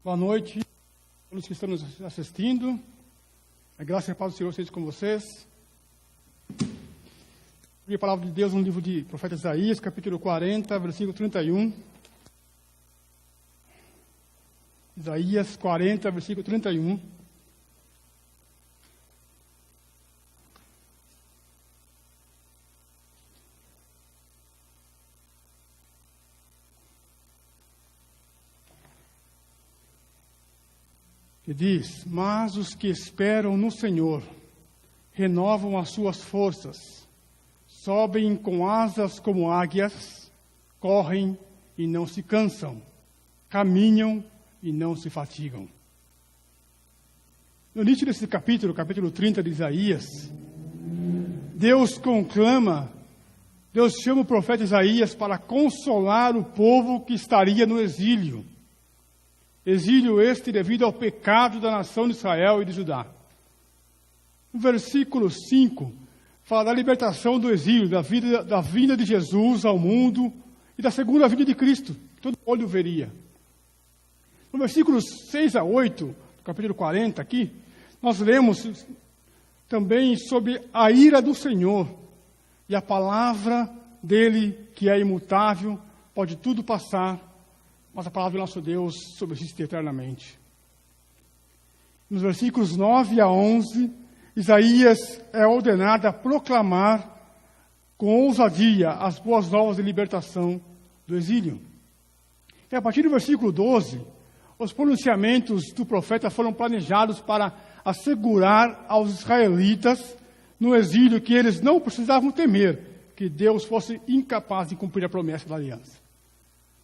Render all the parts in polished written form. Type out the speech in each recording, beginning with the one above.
Boa noite a todos que estão nos assistindo. A graça e a paz do Senhor seja com vocês. A palavra de Deus no livro de profeta Isaías, capítulo 40, versículo 31. Isaías 40, versículo 31. Que diz: mas os que esperam no Senhor renovam as suas forças, sobem com asas como águias, correm e não se cansam, caminham e não se fatigam. No início desse capítulo 30 de Isaías, Deus chama o profeta Isaías para consolar o povo que estaria no exílio. Exílio este devido ao pecado da nação de Israel e de Judá. No versículo 5, fala da libertação do exílio, da vinda de Jesus ao mundo e da segunda vinda de Cristo, que todo olho veria. No versículos 6 a 8, do capítulo 40 aqui, nós lemos também sobre a ira do Senhor e a palavra dele, que é imutável, pode tudo passar, mas a palavra do nosso Deus subsiste eternamente. Nos versículos 9 a 11, Isaías é ordenado a proclamar com ousadia as boas novas de libertação do exílio. E a partir do versículo 12, os pronunciamentos do profeta foram planejados para assegurar aos israelitas no exílio que eles não precisavam temer que Deus fosse incapaz de cumprir a promessa da aliança.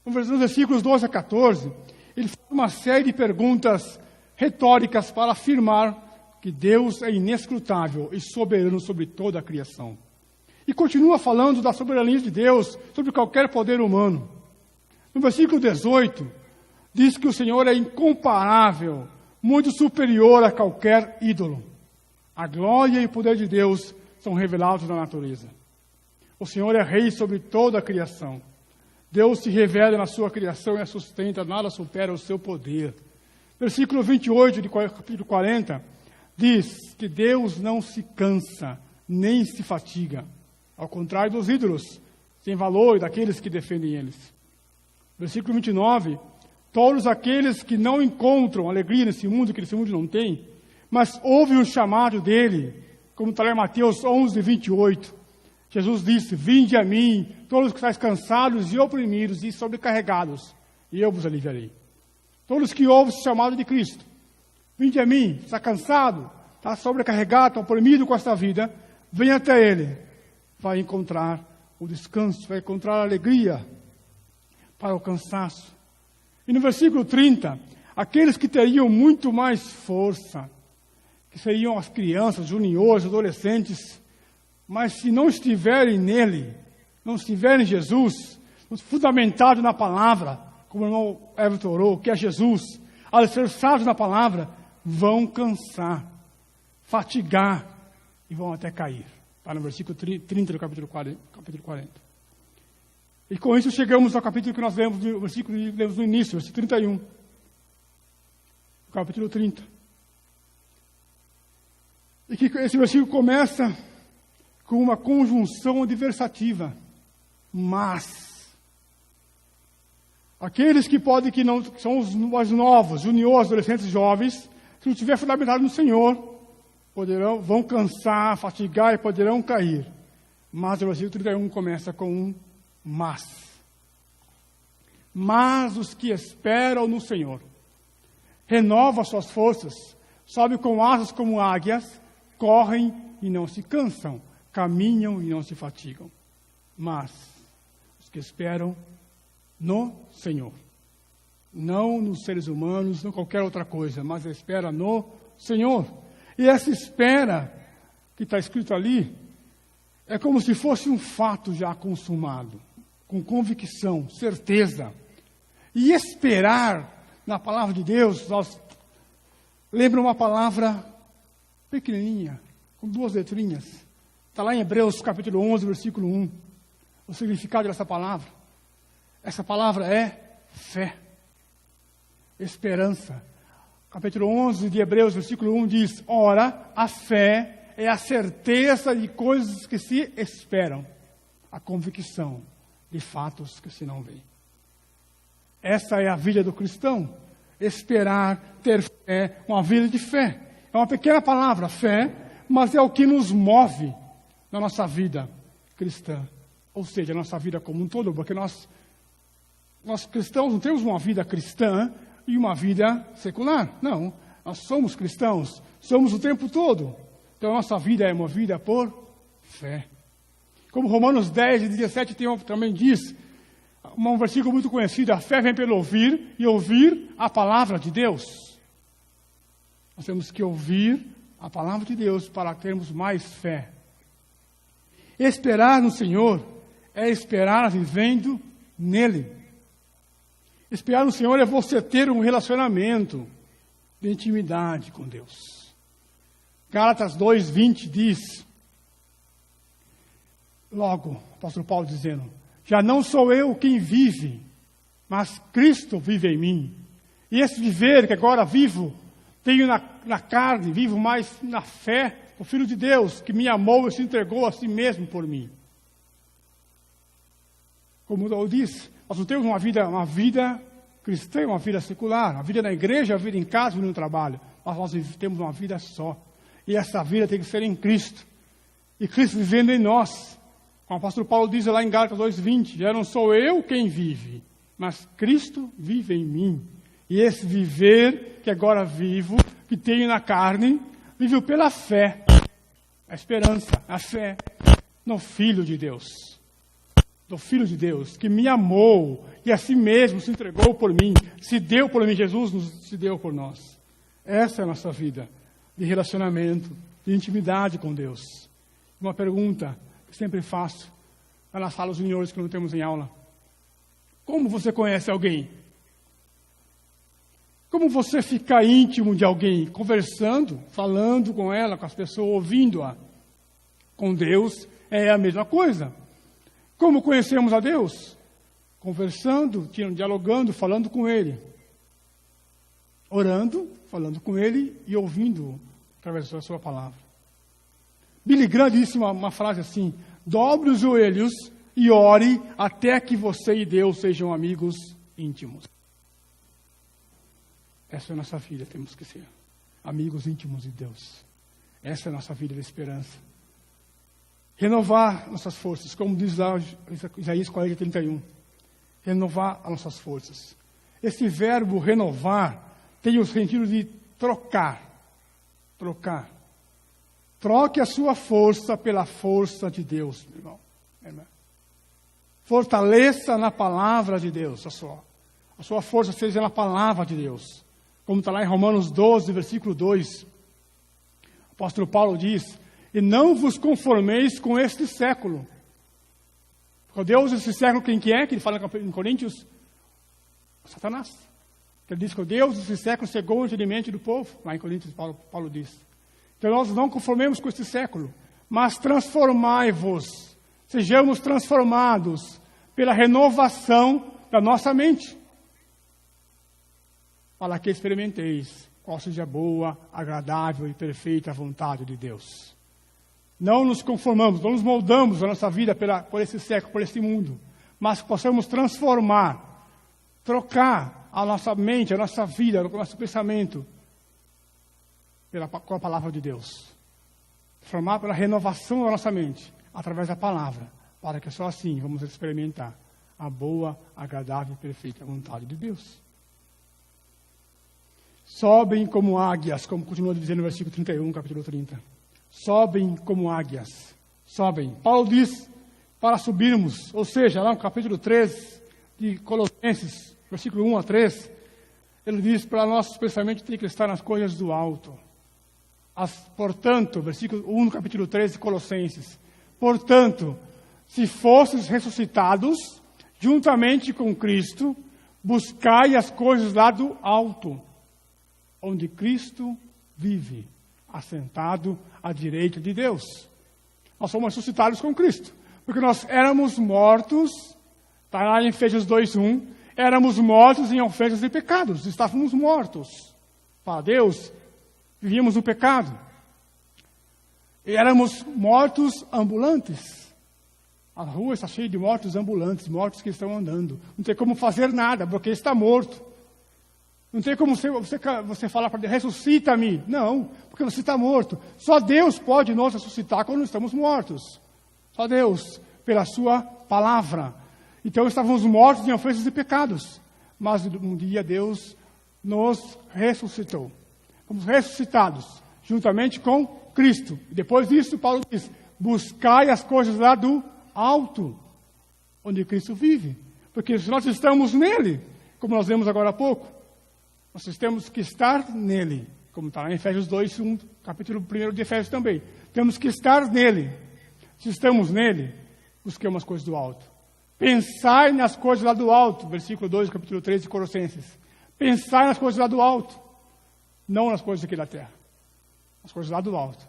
Nos versículos 12 a 14, ele faz uma série de perguntas retóricas para afirmar que Deus é inescrutável e soberano sobre toda a criação. E continua falando da soberania de Deus sobre qualquer poder humano. No versículo 18, diz que o Senhor é incomparável, muito superior a qualquer ídolo. A glória e o poder de Deus são revelados na natureza. O Senhor é rei sobre toda a criação. Deus se revela na sua criação e a sustenta, nada supera o seu poder. Versículo 28 de capítulo 40 diz que Deus não se cansa, nem se fatiga. Ao contrário dos ídolos, sem valor daqueles que defendem eles. Versículo 29, todos aqueles que não encontram alegria nesse mundo, que esse mundo não tem, mas ouvem o chamado dele, como está lá em Mateus 11, 28. Jesus disse: vinde a mim, todos que estáis cansados e oprimidos e sobrecarregados, e eu vos aliviarei. Todos que ouvem o chamado de Cristo, vinde a mim, está cansado, está sobrecarregado, está oprimido com esta vida, venha até Ele, vai encontrar o descanso, vai encontrar a alegria para o cansaço. E no versículo 30, aqueles que teriam muito mais força, que seriam as crianças, juniores, adolescentes, mas se não estiverem nele, não estiverem em Jesus, fundamentado na palavra, como o irmão Everton orou, que é Jesus, alicerçados na palavra, vão cansar, fatigar e vão até cair. Está no versículo 30 do capítulo 40. E com isso chegamos ao capítulo que nós lemos, o versículo que lemos no início, versículo 31. Capítulo 30. E que esse versículo começa com uma conjunção adversativa. Mas aqueles que podem, que não são os mais novos, juniores, adolescentes, jovens, se não estiver fundamentado no Senhor, vão cansar, fatigar e poderão cair. Mas o versículo 31 começa com um mas. Mas os que esperam no Senhor renovam suas forças, sobem com asas como águias, correm e não se cansam, caminham e não se fatigam. Mas os que esperam no Senhor, não nos seres humanos, não qualquer outra coisa, mas a espera no Senhor. E essa espera que está escrito ali é como se fosse um fato já consumado, com convicção, certeza. E esperar na palavra de Deus, nós lembra uma palavra pequenininha, com 2 letrinhas. Está lá em Hebreus capítulo 11, versículo 1. O significado dessa palavra. Essa palavra é fé. esperança. Capítulo 11 de Hebreus, versículo 1 diz: ora, a fé é a certeza de coisas que se esperam, a convicção de fatos que se não veem. Essa é a vida do cristão. Esperar, ter fé, uma vida de fé. É uma pequena palavra, fé, mas é o que nos move na nossa vida cristã. Ou seja, a nossa vida como um todo, porque nós cristãos não temos uma vida cristã e uma vida secular. Não, nós somos cristãos, somos o tempo todo. Então a nossa vida é movida por fé. Como Romanos 10, 17 também diz, um versículo muito conhecido: a fé vem pelo ouvir e ouvir a palavra de Deus. Nós temos que ouvir a palavra de Deus para termos mais fé. Esperar no Senhor é esperar vivendo nele. Esperar no Senhor é você ter um relacionamento de intimidade com Deus. Gálatas 2:20 diz, logo, o apóstolo Paulo dizendo: já não sou eu quem vive, mas Cristo vive em mim. E esse viver que agora vivo, tenho na carne, vivo mais na fé, o Filho de Deus, que me amou e se entregou a si mesmo por mim. Como eu disse, nós não temos uma vida cristã, uma vida secular, uma vida na igreja, uma vida em casa, uma vida no trabalho. Mas nós temos uma vida só. E essa vida tem que ser em Cristo. E Cristo vivendo em nós. Como o apóstolo Paulo diz lá em Gálatas 2:20, já não sou eu quem vive, mas Cristo vive em mim. E esse viver que agora vivo, que tenho na carne, vivo pela fé, a esperança, a fé no Filho de Deus. Do Filho de Deus, que me amou e a si mesmo se entregou por mim, se deu por mim. Jesus se deu por nós. Essa é a nossa vida de relacionamento, de intimidade com Deus. Uma pergunta que sempre faço lá nas salas juniores que não temos em aula: como você conhece alguém? Como você fica íntimo de alguém? Conversando, falando com ela, com as pessoas, ouvindo-a. Com Deus é a mesma coisa. Como conhecemos a Deus? Conversando, dialogando, falando com Ele. Orando, falando com Ele e ouvindo através da sua palavra. Billy Graham disse uma frase assim: dobre os joelhos e ore até que você e Deus sejam amigos íntimos. Essa é a nossa vida, temos que ser amigos íntimos de Deus. Essa é a nossa vida de esperança. Renovar nossas forças, como diz lá Isaías 40:31. Renovar as nossas forças. Esse verbo renovar tem o sentido de trocar. Trocar. Troque a sua força pela força de Deus, meu irmão. Fortaleça na palavra de Deus a sua força seja na palavra de Deus. Como está lá em Romanos 12, versículo 2. O apóstolo Paulo diz: e não vos conformeis com este século. O Deus desse século, quem que é? Que ele fala em Coríntios? Satanás. Ele diz que o Deus desse século cegou o entendimento do povo. Lá em Coríntios, Paulo diz. Então nós não conformemos com este século, mas transformai-vos. Sejamos transformados pela renovação da nossa mente. Para que experimenteis qual seja a boa, agradável e perfeita vontade de Deus. Não nos conformamos, não nos moldamos a nossa vida por esse século, por esse mundo, mas que possamos transformar, trocar a nossa mente, a nossa vida, o nosso pensamento com a palavra de Deus. Transformar pela renovação da nossa mente, através da palavra, para que só assim vamos experimentar a boa, agradável e perfeita vontade de Deus. Sobem como águias, como continua dizendo no versículo 31, capítulo 30. Sobem como águias. Sobem. Paulo diz para subirmos, ou seja, lá no capítulo 3 de Colossenses, versículo 1 a 3, ele diz para nossos pensamentos tem que estar nas coisas do alto. Portanto, versículo 1 no capítulo 3 de Colossenses. Portanto, se fosses ressuscitados juntamente com Cristo, buscai as coisas lá do alto, onde Cristo vive, assentado à direita de Deus. Nós somos ressuscitados com Cristo, porque nós éramos mortos, está lá em Efésios 2:1, éramos mortos em ofensas e pecados. Estávamos mortos para Deus. Vivíamos no pecado. E éramos mortos ambulantes. A rua está cheia de mortos ambulantes, mortos que estão andando. Não tem como fazer nada, porque está morto. Não tem como você falar para Deus, ressuscita-me. Não, porque você está morto. Só Deus pode nos ressuscitar quando estamos mortos. Só Deus, pela sua palavra. Então estávamos mortos em ofensas e pecados. Mas um dia Deus nos ressuscitou. Fomos ressuscitados, juntamente com Cristo. E depois disso, Paulo diz, buscai as coisas lá do alto, onde Cristo vive. Porque se nós estamos nele, como nós vemos agora há pouco, nós temos que estar nele, como está lá em Efésios 2, capítulo 1 de Efésios também. Temos que estar nele. Se estamos nele, busquemos as coisas do alto. Pensai nas coisas lá do alto, versículo 2, capítulo 3 de Colossenses. Pensai nas coisas lá do alto, não nas coisas aqui da terra. As coisas lá do alto.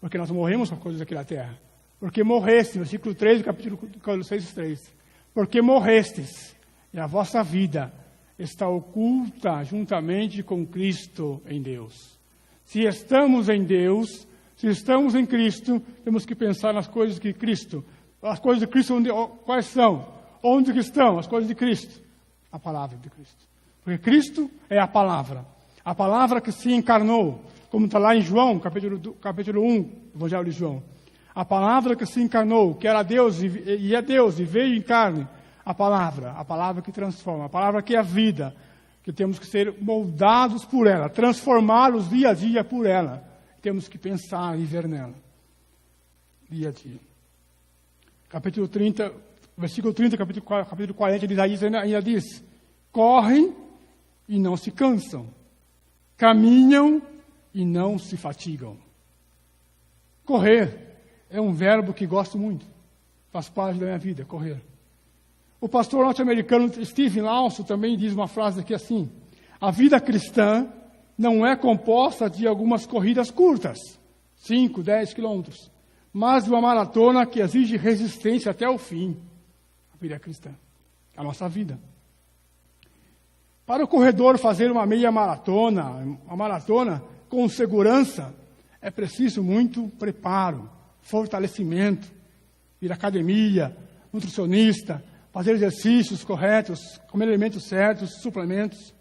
Porque nós morremos com as coisas aqui da terra. Porque morrestes, versículo 3 do capítulo Colossenses 3. Porque morrestes, e a vossa vida está oculta juntamente com Cristo em Deus. Se estamos em Deus, se estamos em Cristo, temos que pensar nas coisas de Cristo. As coisas de Cristo, quais são? Onde que estão as coisas de Cristo? A palavra de Cristo. Porque Cristo é a palavra que se encarnou, como está lá em João, capítulo 1, Evangelho de João. A palavra que se encarnou, que era Deus e é Deus, e veio em carne. A palavra que transforma, a palavra que é a vida, que temos que ser moldados por ela, transformados dia a dia por ela. Temos que pensar e viver nela, dia a dia. Capítulo 30, versículo 30, capítulo 40 de Isaías ainda diz, correm e não se cansam, caminham e não se fatigam. Correr é um verbo que gosto muito, faz parte da minha vida, correr. O pastor norte-americano Steve Lawson também diz uma frase aqui assim, a vida cristã não é composta de algumas corridas curtas, 5, 10 quilômetros, mas de uma maratona que exige resistência até o fim. A vida cristã, a nossa vida. Para o corredor fazer uma meia maratona, uma maratona com segurança, é preciso muito preparo, fortalecimento, ir à academia, nutricionista, fazer exercícios corretos, comer alimentos certos, suplementos,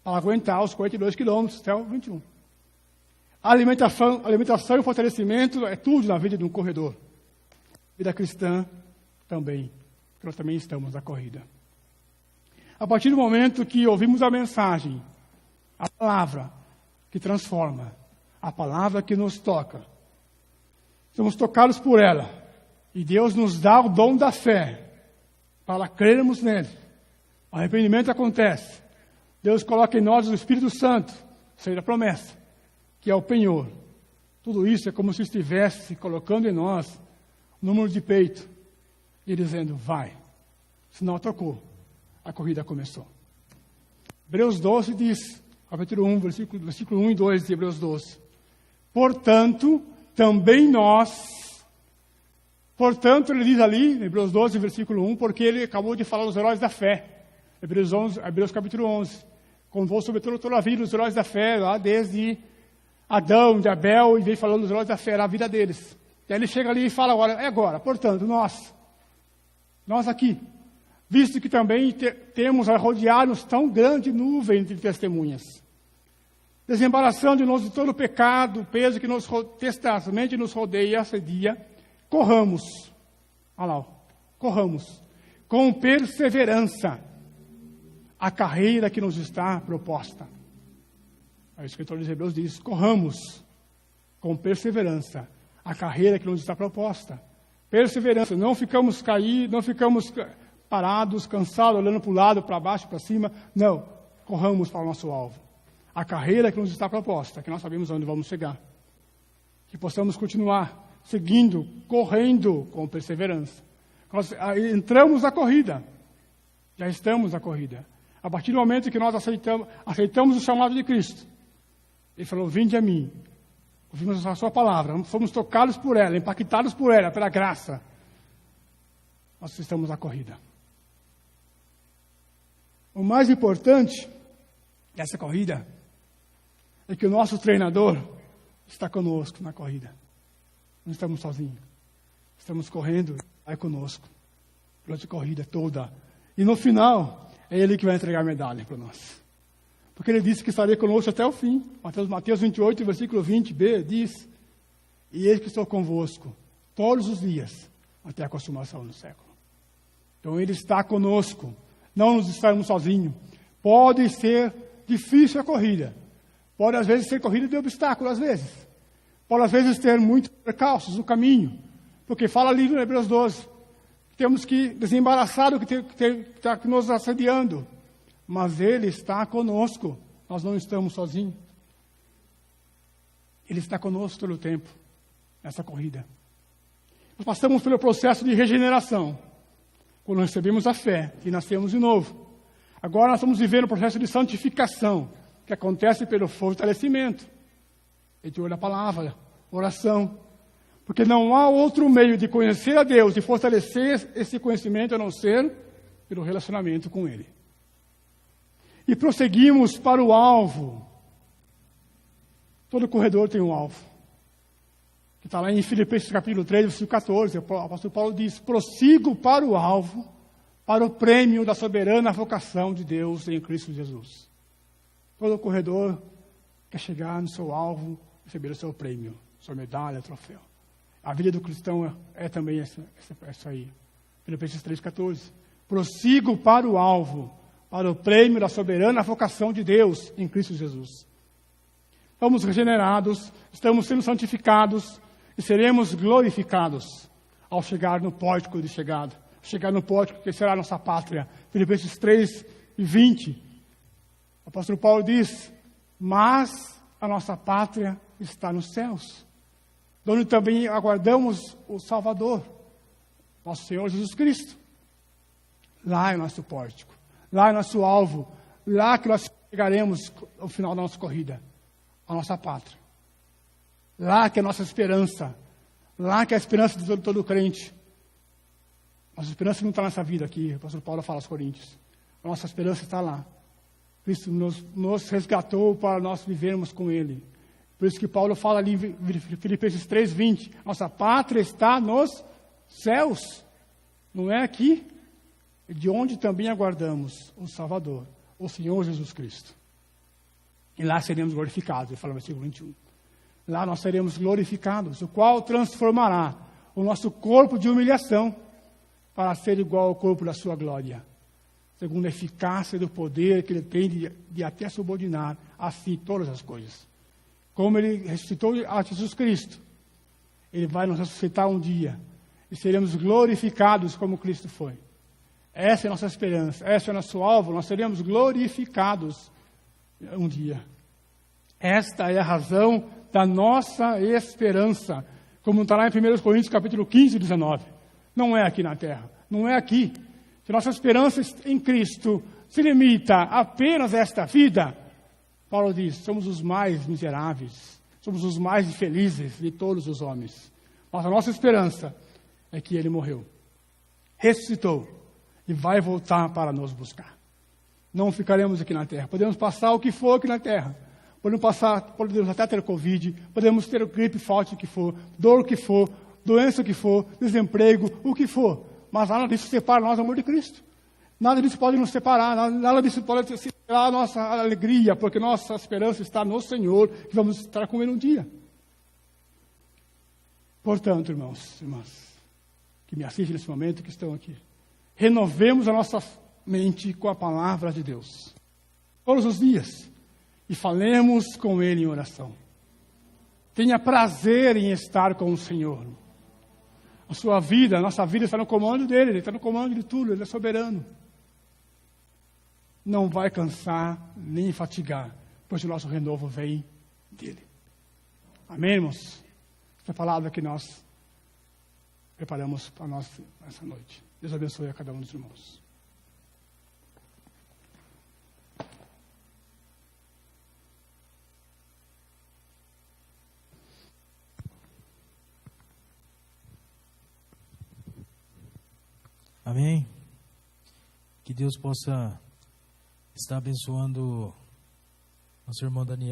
para aguentar os 42 quilômetros até o 21. A alimentação e fortalecimento é tudo na vida de um corredor. Vida cristã também, porque nós também estamos na corrida. A partir do momento que ouvimos a mensagem, a palavra que transforma, a palavra que nos toca, somos tocados por ela, e Deus nos dá o dom da fé, para crermos nele. O arrependimento acontece. Deus coloca em nós o Espírito Santo, seja a promessa, que é o penhor. Tudo isso é como se estivesse colocando em nós o número de peito e dizendo, vai. Sinal tocou, a corrida começou. Hebreus 12 diz, capítulo 1, versículo 1 e 2 de Hebreus 12. Portanto, também nós... Portanto, ele diz ali, em Hebreus 12, versículo 1, porque ele acabou de falar dos heróis da fé. Hebreus capítulo 11. Convou sobre toda a vida dos heróis da fé, lá desde Adão, de Abel, e veio falando dos heróis da fé, a vida deles. E aí ele chega ali e fala, agora, portanto, nós aqui, visto que também temos a rodear-nos tão grande nuvem de testemunhas, desembaraçando-nos de todo o pecado, o peso que testamente nos rodeia e assedia, corramos com perseverança a carreira que nos está proposta. O escritor de Hebreus diz, corramos com perseverança a carreira que nos está proposta. Perseverança, não ficamos caídos, não ficamos parados, cansados, olhando para o lado, para baixo, para cima. Não, corramos para o nosso alvo. A carreira que nos está proposta, que nós sabemos onde vamos chegar. Que possamos continuar seguindo, correndo com perseverança. Nós entramos na corrida, já estamos na corrida. A partir do momento que nós aceitamos o chamado de Cristo, Ele falou, vinde a mim, ouvimos a sua palavra, fomos tocados por ela, impactados por ela, pela graça, nós estamos na corrida. O mais importante dessa corrida é que o nosso treinador está conosco na corrida. Não estamos sozinhos. Estamos correndo, vai conosco durante a corrida toda. E no final, é Ele que vai entregar a medalha para nós. Porque Ele disse que estaria conosco até o fim. Mateus 28, versículo 20b, diz: e eis que estou convosco todos os dias, até a consumação do século. Então Ele está conosco. Não nos estarmos sozinhos. Pode ser difícil a corrida. Pode, às vezes, ser corrida de obstáculos, às vezes. Pode, às vezes, ter muitos percalços no caminho. Porque fala ali no Hebreus 12. Temos que desembaraçar o que está nos assediando. Mas Ele está conosco. Nós não estamos sozinhos. Ele está conosco todo o tempo, nessa corrida. Nós passamos pelo processo de regeneração. Quando recebemos a fé e nascemos de novo. Agora nós estamos vivendo o processo de santificação, que acontece pelo fortalecimento. Leitura da palavra, oração. Porque não há outro meio de conhecer a Deus e fortalecer esse conhecimento a não ser pelo relacionamento com Ele. E prosseguimos para o alvo. Todo corredor tem um alvo. Que está lá em Filipenses capítulo 3, versículo 14. O apóstolo Paulo diz: prossigo para o alvo, para o prêmio da soberana vocação de Deus em Cristo Jesus. Todo corredor quer chegar no seu alvo, receber o seu prêmio, sua medalha, troféu. A vida do cristão é também essa aí. Filipenses 3,14. Prossigo para o alvo, para o prêmio da soberana vocação de Deus em Cristo Jesus. Estamos regenerados, estamos sendo santificados e seremos glorificados ao chegar no pórtico de chegada. Chegar no pórtico que será a nossa pátria. Filipenses 3:20. O apóstolo Paulo diz: mas a nossa pátria está nos céus, onde também aguardamos o Salvador, nosso Senhor Jesus Cristo. Lá é o nosso pórtico, lá é o nosso alvo, lá que nós chegaremos ao final da nossa corrida, a nossa pátria. Lá que é a nossa esperança, lá que é a esperança de todo crente. Nossa esperança não está nessa vida aqui, o apóstolo Paulo fala aos Coríntios. A nossa esperança está lá. Cristo nos resgatou para nós vivermos com Ele. Por isso que Paulo fala ali em Filipenses 3:20. Nossa pátria está nos céus. Não é aqui. De onde também aguardamos o Salvador, o Senhor Jesus Cristo. E lá seremos glorificados. Ele fala no versículo 21. Lá nós seremos glorificados, o qual transformará o nosso corpo de humilhação para ser igual ao corpo da sua glória, segundo a eficácia do poder que Ele tem de até subordinar a si todas as coisas. Como Ele ressuscitou a Jesus Cristo, Ele vai nos ressuscitar um dia e seremos glorificados como Cristo foi. Essa é a nossa esperança, esse é o nosso alvo, nós seremos glorificados um dia. Esta é a razão da nossa esperança, como está lá em 1 Coríntios capítulo 15, 19. Não é aqui na terra, não é aqui. Se nossa esperança em Cristo se limita apenas a esta vida, Paulo diz, somos os mais miseráveis, somos os mais infelizes de todos os homens. Mas a nossa esperança é que Ele morreu, ressuscitou e vai voltar para nos buscar. Não ficaremos aqui na terra. Podemos passar o que for aqui na terra. Podemos até ter Covid, podemos ter gripe forte o que for, dor o que for, doença o que for, desemprego, o que for. Mas nada disso separa nós do amor de Cristo. Nada disso pode nos separar, nada disso pode separar a nossa alegria, porque nossa esperança está no Senhor, e vamos estar com Ele um dia. Portanto, irmãos, irmãs, que me assistem nesse momento, que estão aqui, renovemos a nossa mente com a palavra de Deus, todos os dias, e falemos com Ele em oração. Tenha prazer em estar com o Senhor. A sua vida, a nossa vida está no comando dEle, Ele está no comando de tudo, Ele é soberano. Não vai cansar, nem fatigar, pois o nosso renovo vem dEle. Amém, irmãos? Essa palavra que nós preparamos para nós essa noite. Deus abençoe a cada um dos irmãos. Amém? Que Deus possa está abençoando nosso irmão Daniel.